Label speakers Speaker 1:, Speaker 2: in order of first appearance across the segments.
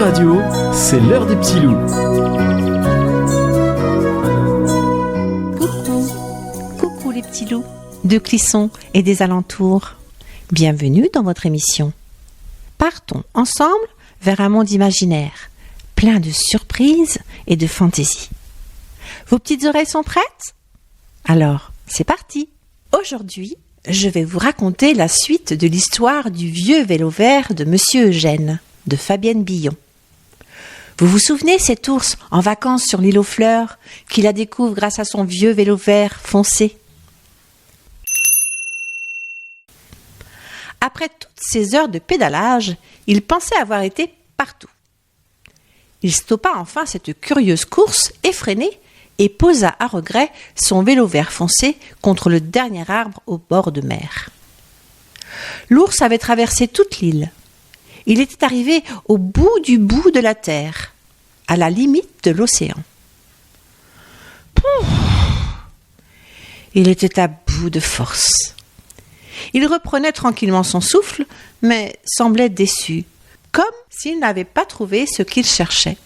Speaker 1: Radio, c'est l'heure des petits loups.
Speaker 2: Coucou les petits loups de Clisson et des alentours. Bienvenue dans votre émission. Partons ensemble vers un monde imaginaire, plein de surprises et de fantaisie. Vos petites oreilles sont prêtes ? Alors, c'est parti. Aujourd'hui, je vais vous raconter la suite de l'histoire du vieux vélo vert de Monsieur Eugène, de Fabienne Billon. Vous vous souvenez cet ours en vacances sur l'île aux fleurs qui la découvre grâce à son vieux vélo vert foncé? Après toutes ces heures de pédalage, il pensait avoir été partout. Il stoppa enfin cette curieuse course effrénée et posa à regret son vélo vert foncé contre le dernier arbre au bord de mer. L'ours avait traversé toute l'île. Il était arrivé au bout de la terre, à la limite de l'océan. Pouf ! Il était à bout de force. Il reprenait tranquillement son souffle, mais semblait déçu, comme s'il n'avait pas trouvé ce qu'il cherchait.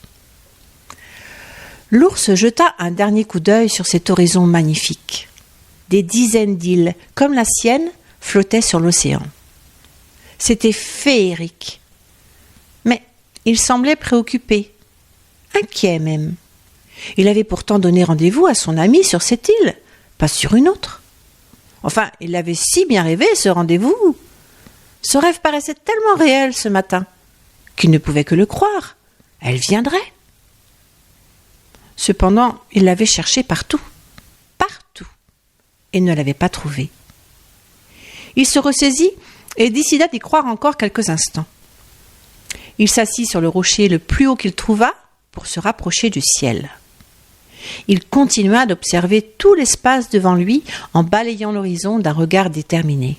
Speaker 2: L'ours jeta un dernier coup d'œil sur cet horizon magnifique. Des dizaines d'îles, comme la sienne, flottaient sur l'océan. C'était féerique. Mais il semblait préoccupé, inquiet même. Il avait pourtant donné rendez-vous à son ami sur cette île, pas sur une autre. Enfin, il l'avait si bien rêvé, ce rendez-vous. Ce rêve paraissait tellement réel ce matin qu'il ne pouvait que le croire. Elle viendrait. Cependant, il l'avait cherchée partout, et ne l'avait pas trouvée. Il se ressaisit et décida d'y croire encore quelques instants. Il s'assit sur le rocher le plus haut qu'il trouva pour se rapprocher du ciel. Il continua d'observer tout l'espace devant lui en balayant l'horizon d'un regard déterminé.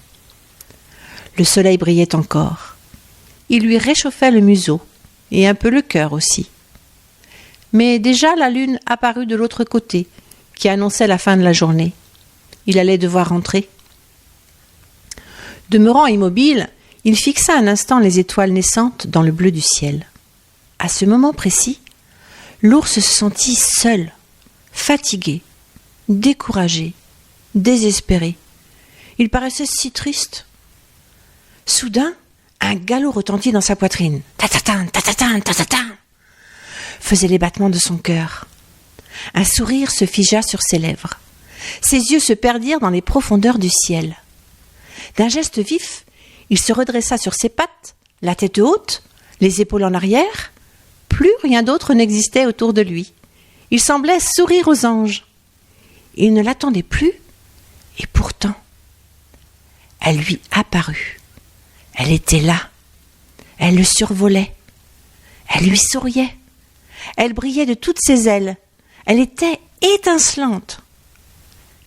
Speaker 2: Le soleil brillait encore. Il lui réchauffait le museau et un peu le cœur aussi. Mais déjà la lune apparut de l'autre côté, qui annonçait la fin de la journée. Il allait devoir rentrer. Demeurant immobile, il fixa un instant les étoiles naissantes dans le bleu du ciel. À ce moment précis, l'ours se sentit seul, fatigué, découragé, désespéré. Il paraissait si triste. Soudain, un galop retentit dans sa poitrine. Ta-ta-tan, ta-ta-tan, ta-ta-tan, faisaient les battements de son cœur. Un sourire se figea sur ses lèvres. Ses yeux se perdirent dans les profondeurs du ciel. D'un geste vif, il se redressa sur ses pattes, la tête haute, les épaules en arrière. Plus rien d'autre n'existait autour de lui. Il semblait sourire aux anges. Il ne l'attendait plus, et pourtant, elle lui apparut. Elle était là. Elle le survolait. Elle lui souriait. Elle brillait de toutes ses ailes. Elle était étincelante.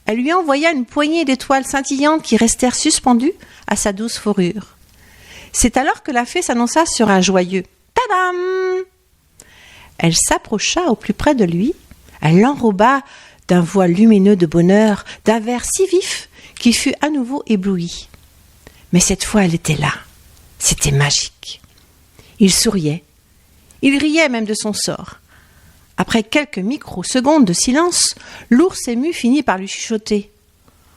Speaker 2: Elle lui envoya une poignée d'étoiles scintillantes qui restèrent suspendues à sa douce fourrure. C'est alors que la fée s'annonça sur un joyeux « Tadam !» Elle s'approcha au plus près de lui, elle l'enroba d'un voile lumineux de bonheur, d'un vert si vif qu'il fut à nouveau ébloui. Mais cette fois elle était là, c'était magique. Il souriait, il riait même de son sort. Après quelques microsecondes de silence, l'ours ému finit par lui chuchoter.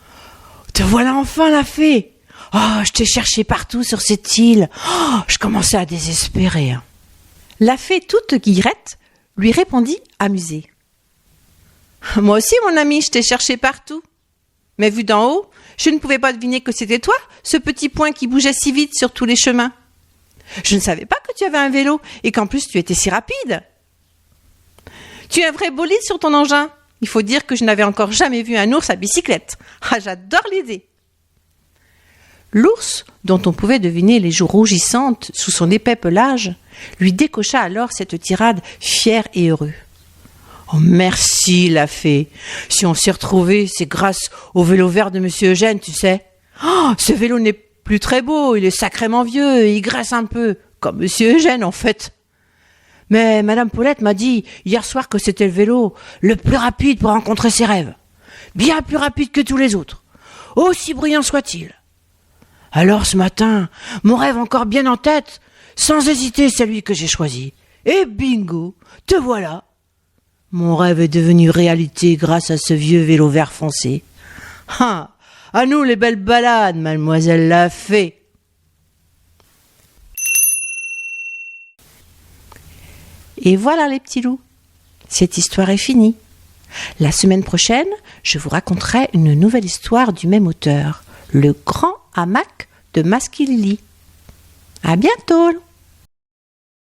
Speaker 2: « Te voilà enfin, la fée ! Oh, je t'ai cherché partout sur cette île. Oh, je commençais à désespérer. » La fée, toute guillerette, lui répondit amusée. « Moi aussi, mon ami, je t'ai cherché partout. Mais vu d'en haut, je ne pouvais pas deviner que c'était toi, ce petit point qui bougeait si vite sur tous les chemins. Je ne savais pas que tu avais un vélo et qu'en plus tu étais si rapide. Tu as un vrai bolide sur ton engin. Il faut dire que je n'avais encore jamais vu un ours à bicyclette. Ah, j'adore l'idée. » L'ours, dont on pouvait deviner les joues rougissantes sous son épais pelage, lui décocha alors cette tirade fier et heureux. « Oh, merci, la fée. Si on s'est retrouvés, c'est grâce au vélo vert de Monsieur Eugène, tu sais. Oh, ce vélo n'est plus très beau, il est sacrément vieux, et il graisse un peu, comme Monsieur Eugène, en fait. Mais Madame Paulette m'a dit hier soir que c'était le vélo le plus rapide pour rencontrer ses rêves. Bien plus rapide que tous les autres, aussi brillant soit-il.
Speaker 3: Alors ce matin, mon rêve encore bien en tête, sans hésiter celui que j'ai choisi. Et bingo, te voilà. Mon rêve est devenu réalité grâce à ce vieux vélo vert foncé. Ah, à nous les belles balades, mademoiselle la fée.
Speaker 2: Et voilà les petits loups, cette histoire est finie. La semaine prochaine, je vous raconterai une nouvelle histoire du même auteur, Le Grand Hamac de Maskilili. À bientôt!